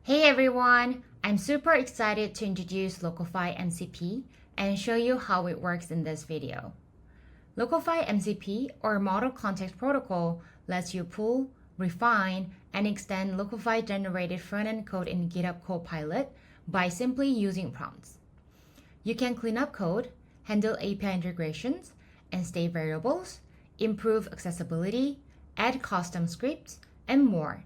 Hey everyone! I'm super excited to introduce Locofy MCP and show you how it works in this video. Locofy MCP, or Model Context Protocol, lets you pull, refine, and extend Locofy-generated front-end code in GitHub Copilot by simply using prompts. You can clean up code, handle API integrations, and state variables, improve accessibility, add custom scripts, and more,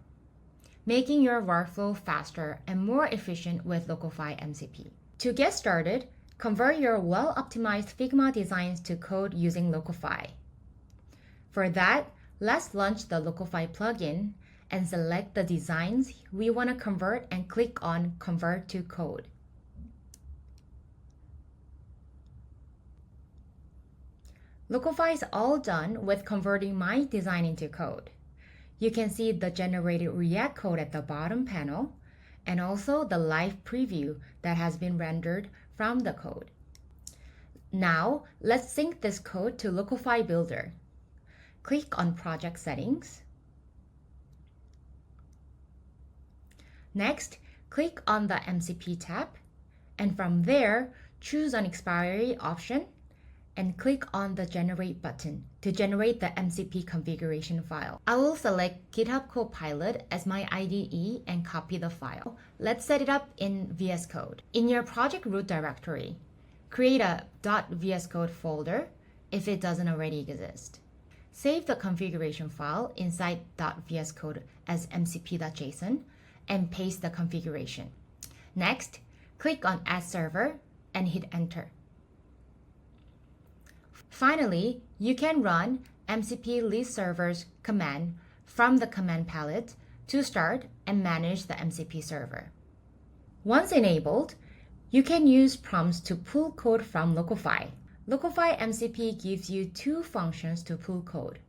making your workflow faster and more efficient with Locofy MCP. To get started, convert your well-optimized Figma designs to code using Locofy. For that, let's launch the Locofy plugin and select the designs we want to convert and click on Convert to Code. Locofy is all done with converting my design into code. You can see the generated React code at the bottom panel and also the live preview that has been rendered from the code. Now, let's sync this code to Locofy Builder. Click on Project Settings. Next, click on the MCP tab, and from there, choose an expiry option and click on the Generate button to generate the MCP configuration file. I will select GitHub Copilot as my IDE and copy the file. Let's set it up in VS Code. In your project root directory, create a .vs Code folder if it doesn't already exist. Save the configuration file inside .vs Code as mcp.json and paste the configuration. Next, click on Add Server and hit Enter. Finally, you can run MCP list servers command from the command palette to start and manage the MCP server. Once enabled, you can use prompts to pull code from Locofy. Locofy MCP gives you two functions to pull code.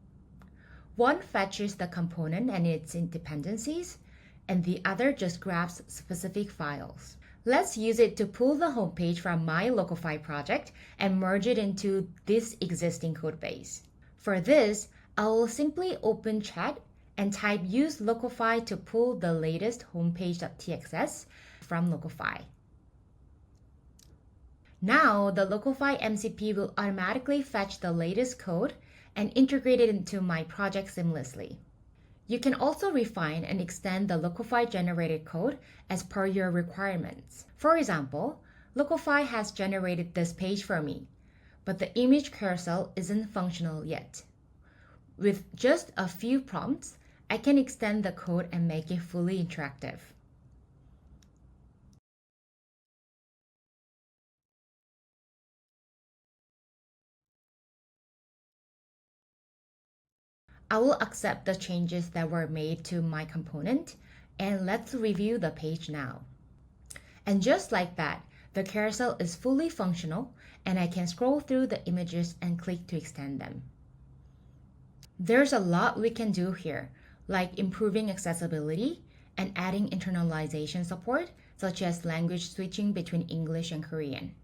One fetches the component and its dependencies, and the other just grabs specific files. Let's use it to pull the homepage from my Locofy project and merge it into this existing code base. For this, I will simply open chat and type use Locofy to pull the latest homepage.txs from Locofy. Now, the Locofy MCP will automatically fetch the latest code and integrate it into my project seamlessly. You can also refine and extend the Locofy-generated code as per your requirements. For example, Locofy has generated this page for me, but the image carousel isn't functional yet. With just a few prompts, I can extend the code and make it fully interactive. I will accept the changes that were made to my component, and let's review the page now. And just like that, the carousel is fully functional, and I can scroll through the images and click to extend them. There's a lot we can do here, like improving accessibility and adding internalization support, such as language switching between English and Korean.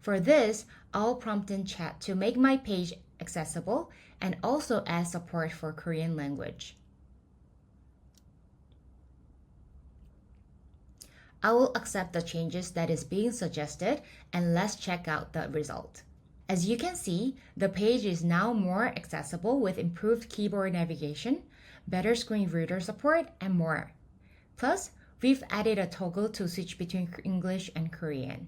For this, I'll prompt in chat to make my page accessible and also add support for Korean language. I will accept the changes that is being suggested, and let's check out the result. As you can see, the page is now more accessible with improved keyboard navigation, better screen reader support, and more. Plus, we've added a toggle to switch between English and Korean.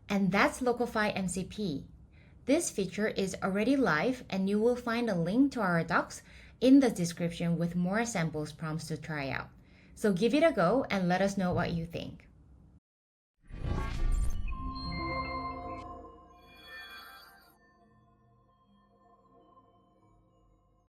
And that's Locofy MCP. This feature is already live, and you will find a link to our docs in the description with more samples prompts to try out. So give it a go and let us know what you think.